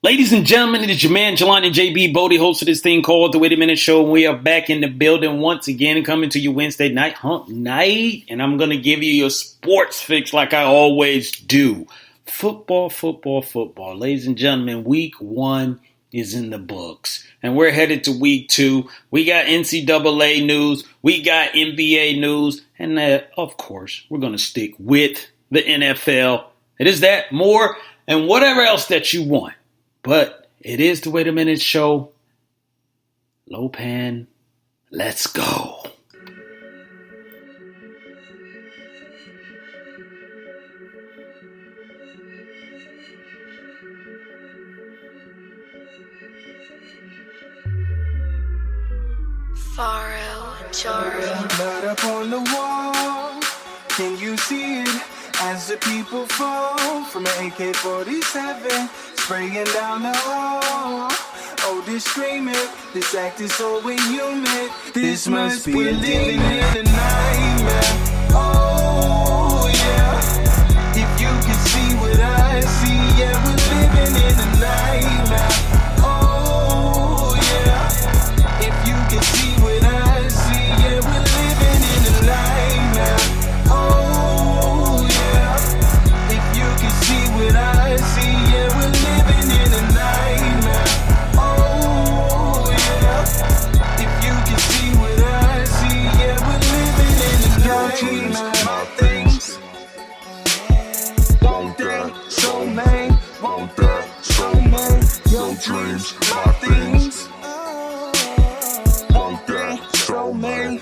Ladies and gentlemen, it is your man, Jelani JB Bodie, host of this thing called The Wait a Minute Show. And we are back in the building once again, coming to you Wednesday night, hump night. And I'm going to give you your sports fix like I always do. Football. Ladies and gentlemen, week 1 is in the books. And we're headed to week 2. We got NCAA news. We got NBA news. And of course, we're going to stick with the NFL. It is that, more, and whatever else that you want. But it is the Wait a Minute Show. Lopan, let's go. Blood up on the wall. Can you see it as the people fall from an AK-47? Spraying down the hall. Oh, this screaming, this act is so inhuman. This must be living in a nightmare. Oh, yeah. If you can see what I see, yeah, we're living in a nightmare. Oh, yeah. If you can see what I see, yeah, we're living in a nightmare. Oh, yeah. If you can see what I see, yeah, we're living in a nightmare. Oh, yeah. If you can see what I see, yeah, we're living in a nightmare. My things won't that so main, won't that so main. Your dreams, my things won't that so main.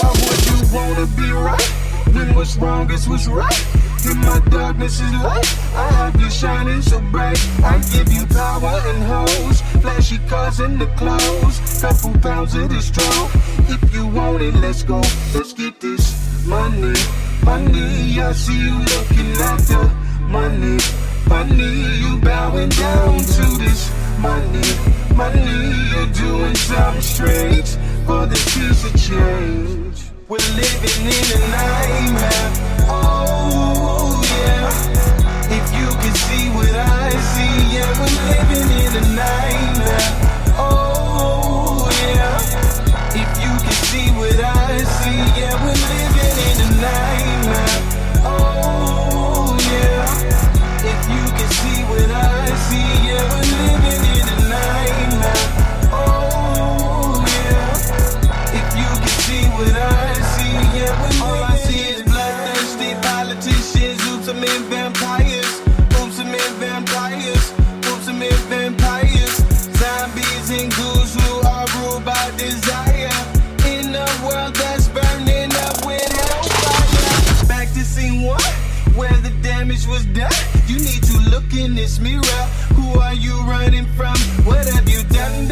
Why would you wanna be right when what's wrong is what's right? In my darkness is light, I have you shining so bright. I give you power and hoes, flashy cars and the clothes, couple pounds of this drone. If you want it, let's go, let's get this money. I see you looking at the money. You bowing down to this money. You're doing something strange for this piece of change. We're living in a nightmare. Oh, yeah. If you can see what I see, yeah, we're living in a nightmare. Oh, yeah. If you can see what I see, yeah, we're living in a nightmare. Oh, yeah. If you can see what I see, yeah, we're living in a nightmare. Oh, yeah. If you can see what I see, yeah, we're living in a nightmare. All I see is bloodthirsty politicians, ultimate vampires, zombies and ghouls who are ruled by desire. In a world that's burning up with hellfire. Back to scene 1, where the damage was done. You need to look in this mirror. Who are you running from? What have you done?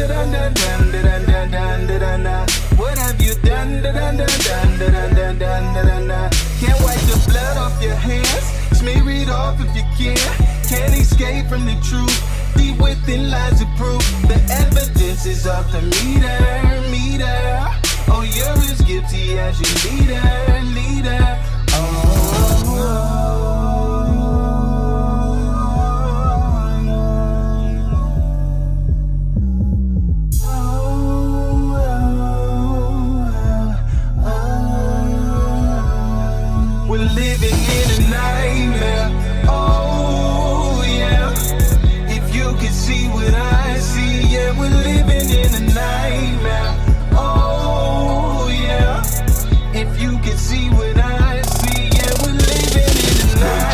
What have you done? Can't wipe the blood off your hands. Smear it off if you can. Can't escape from the truth. Deep within lies of proof. The evidence is off the meter. Oh, you're as guilty as your leader. Oh. We're living in a nightmare. Oh, yeah. If you can see what I see, yeah, we're living in a nightmare. Oh, yeah. If you can see what I see, yeah, we're living in a nightmare.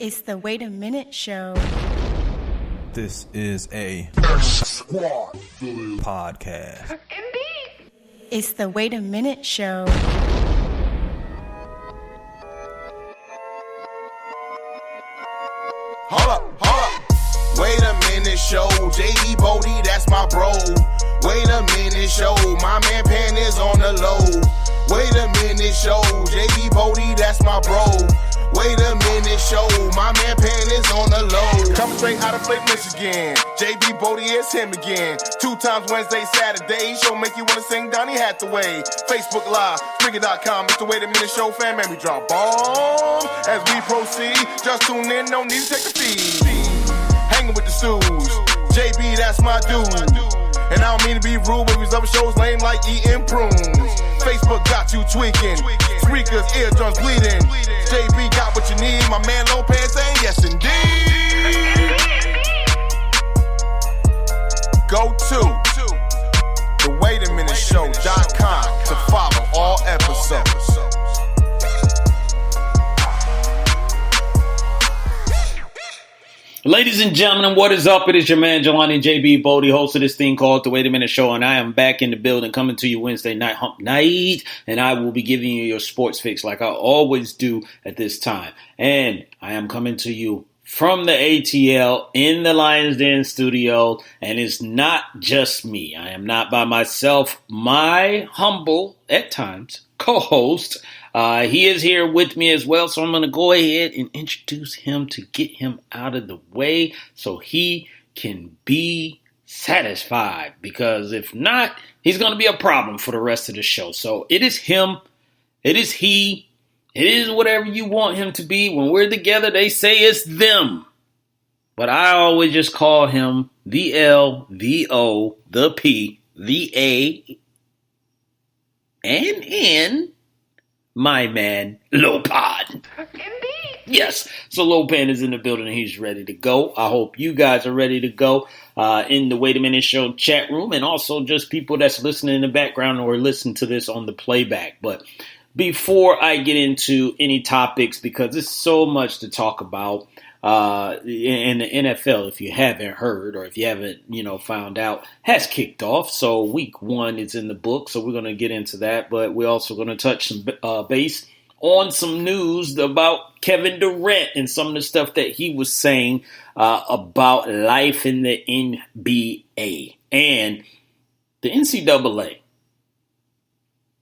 It's the Wait a Minute Show. This is a podcast. It's the Wait a Minute Show. Hold up. Wait a minute, show. JD Bodie, that's my bro. Wait a minute, show. My man Pan is on the low. Wait a minute, show. JD Bodie, that's my bro. Wait a minute, show. My man Pan is on the low. Coming straight out of Flake, Michigan. JB Bodie is him again. 2 times Wednesday, Saturday. Show make you wanna sing Donny Hathaway. Facebook Live, Spreaker.com. It's the Wait a Minute Show, fam. And we drop bombs as we proceed. Just tune in, no need to take a feed. Hanging with the stews. JB, that's my dude. And I don't mean to be rude, but these other shows lame like eating prunes. Facebook got you tweaking. Speakers, eardrums bleeding. JB got what you need. My man Lopez saying yes indeed. Go to thewaitaminuteshow.com to follow all episodes. Ladies and gentlemen, what is up? It is your man, Jelani JB Bodie, host of this thing called The Wait a Minute Show, and I am back in the building coming to you Wednesday night, hump night, and I will be giving you your sports fix like I always do at this time. And I am coming to you from the ATL in the Lions Den studio, and it's not just me. I am not by myself. My humble, at times, co-host, he is here with me as well, so I'm going to go ahead and introduce him to get him out of the way so he can be satisfied, because if not, he's going to be a problem for the rest of the show. So it is him, it is he, it is whatever you want him to be. When we're together, they say it's them. But I always just call him the L, the O, the P, the A, and N. My man, Lopan. Indeed. Yes, so Lopan is in the building and he's ready to go. I hope you guys are ready to go in the Wait a Minute Show chat room, and also just people that's listening in the background or listen to this on the playback. But before I get into any topics, because there's so much to talk about in the NFL, if you haven't heard or if you haven't, found out, has kicked off. So week 1 is in the book, so we're going to get into that. But we're also going to touch some base on some news about Kevin Durant and some of the stuff that he was saying about life in the NBA and the NCAA.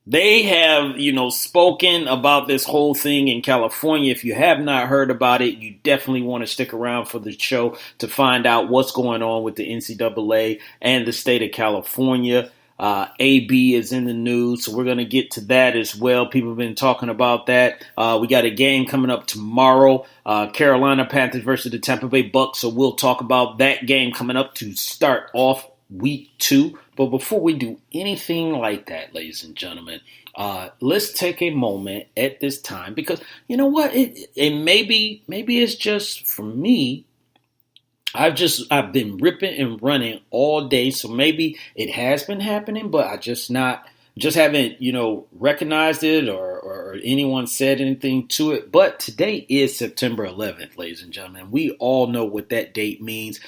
They have, spoken about this whole thing in California. If you have not heard about it, you definitely want to stick around for the show to find out what's going on with the NCAA and the state of California. AB is in the news, so we're going to get to that as well. People have been talking about that. We got a game coming up tomorrow, Carolina Panthers versus the Tampa Bay Bucks, so we'll talk about that game coming up to start off week 2. But before we do anything like that, ladies and gentlemen, let's take a moment at this time, because you know what? It maybe it's just for me. I've been ripping and running all day, so maybe it has been happening, but I just haven't, recognized it or anyone said anything to it. But today is September 11th, ladies and gentlemen. We all know what that date means.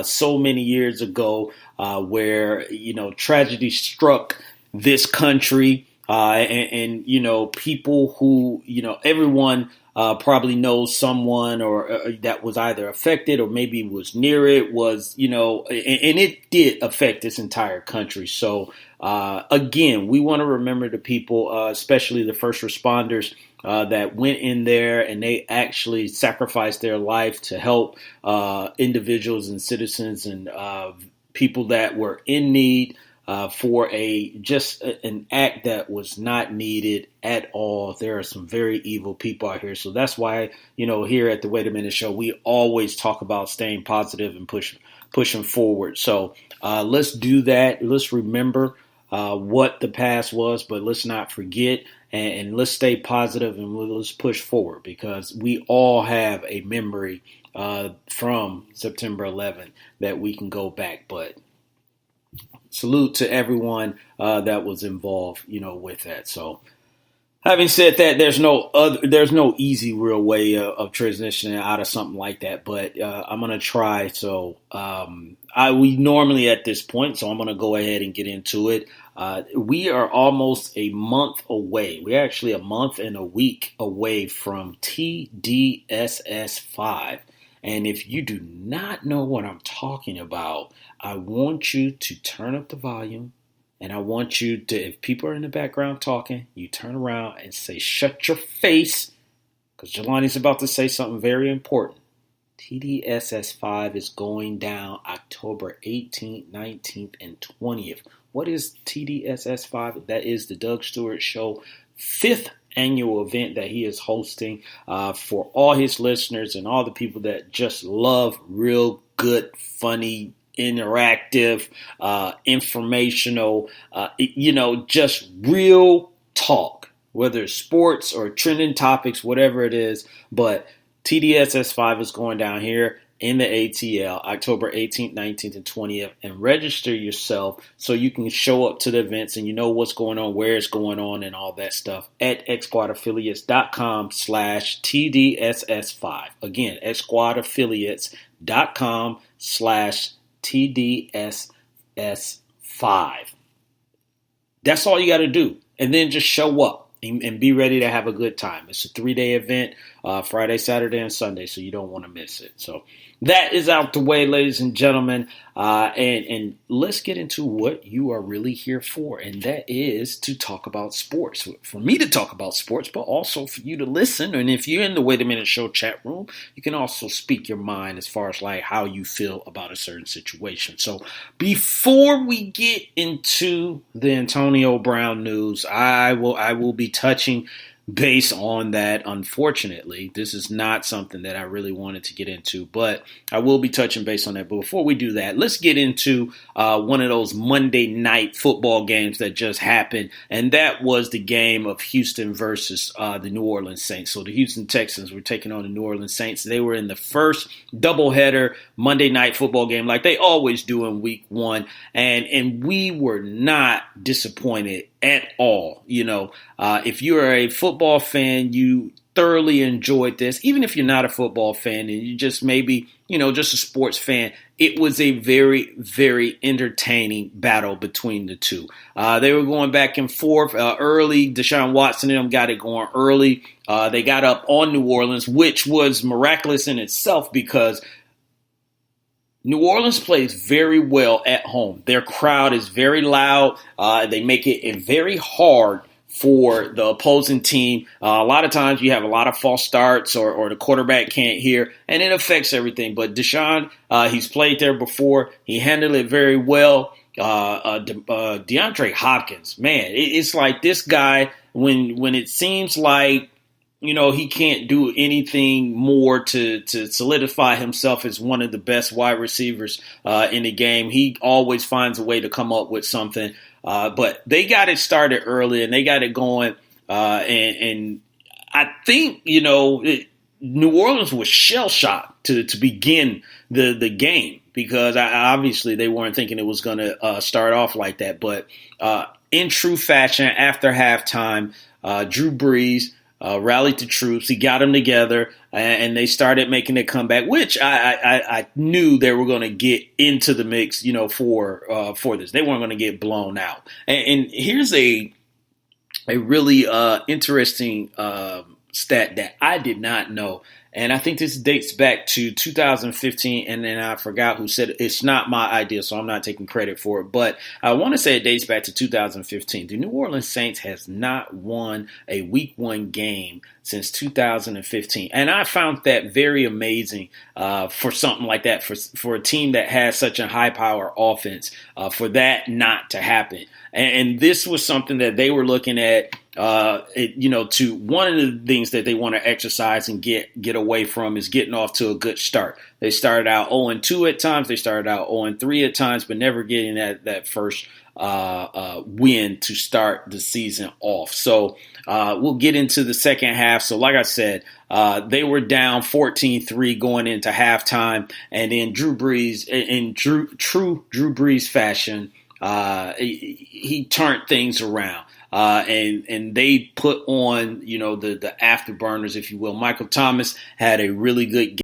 So many years ago, where, tragedy struck this country, and people who, everyone probably knows someone or that was either affected or maybe was near it, was, and it did affect this entire country. So, again, we want to remember the people, especially the first responders that went in there and they actually sacrificed their life to help individuals and citizens and people that were in need. For an act that was not needed at all. There are some very evil people out here. So that's why, here at the Wait a Minute Show, we always talk about staying positive and pushing forward. So let's do that. Let's remember what the past was, but let's not forget, and let's stay positive and let's push forward, because we all have a memory from September 11th that we can go back. But salute to everyone that was involved, with that. So Having said that, there's no easy real way of transitioning out of something like that, but I'm gonna try. So we normally at this point, so I'm gonna go ahead and get into it. We are almost a month away. We're actually a month and a week away from TDSS 5. And if you do not know what I'm talking about, I want you to turn up the volume. And I want you to, if people are in the background talking, you turn around and say, shut your face, because Jelani's about to say something very important. TDSS 5 is going down October 18th, 19th, and 20th. What is TDSS 5? That is the Doug Stewart Show 5th annual event that he is hosting for all his listeners and all the people that just love real good, funny, interactive, informational, just real talk, whether it's sports or trending topics, whatever it is. But TDSS 5 is going down here in the ATL, October 18th, 19th, and 20th, and register yourself so you can show up to the events and you know what's going on, where it's going on, and all that stuff at xsquadaffiliates.com/TDSS5. Again, xsquadaffiliates.com/TDSS5. That's all you got to do. And then just show up and be ready to have a good time. It's a 3-day event, Friday, Saturday, and Sunday, so you don't want to miss it. So that is out the way, ladies and gentlemen. And let's get into what you are really here for, and that is to talk about sports. For me to talk about sports, but also for you to listen. And if you're in the Wait a Minute Show chat room, you can also speak your mind as far as like how you feel about a certain situation. So before we get into the Antonio Brown news, I will be touching base on that. Unfortunately, this is not something that I really wanted to get into, but I will be touching base on that. But before we do that, let's get into one of those Monday night football games that just happened, and that was the game of Houston versus the New Orleans Saints. So the Houston Texans were taking on the New Orleans Saints. They were in the first doubleheader Monday night football game like they always do in week one, and we were not disappointed at all. If you're a football fan, you thoroughly enjoyed this. Even if you're not a football fan and you just maybe, just a sports fan, it was a very, very entertaining battle between the two. They were going back and forth early. Deshaun Watson and them got it going early. They got up on New Orleans, which was miraculous in itself because New Orleans plays very well at home. Their crowd is very loud. They make it very hard for the opposing team. A lot of times you have a lot of false starts or the quarterback can't hear, and it affects everything. But Deshaun, he's played there before. He handled it very well. DeAndre Hopkins, man, it's like this guy, when it seems like he can't do anything more to solidify himself as one of the best wide receivers in the game. He always finds a way to come up with something. But they got it started early and they got it going. And I think, New Orleans was shell-shocked to begin the game because obviously they weren't thinking it was going to start off like that. But in true fashion, after halftime, Drew Brees rallied the troops. He got them together, and they started making a comeback, which I knew they were going to get into the mix, for this. They weren't going to get blown out. And here's a really interesting stat that I did not know. And I think this dates back to 2015, and then I forgot who said it. It's not my idea, so I'm not taking credit for it. But I want to say it dates back to 2015. The New Orleans Saints has not won a Week 1 game since 2015. And I found that very amazing for something like that, for a team that has such a high-power offense, for that not to happen. And this was something that they were looking at, to one of the things that they want to exercise and get away from is getting off to a good start. They started out 0-2 at times. They started out 0-3 at times, but never getting that first win to start the season off. So we'll get into the second half. So like I said, they were down 14-3 going into halftime, and then Drew Brees, in true Drew Brees fashion, he turned things around. and they put on, the afterburners, if you will. Michael Thomas had a really good game.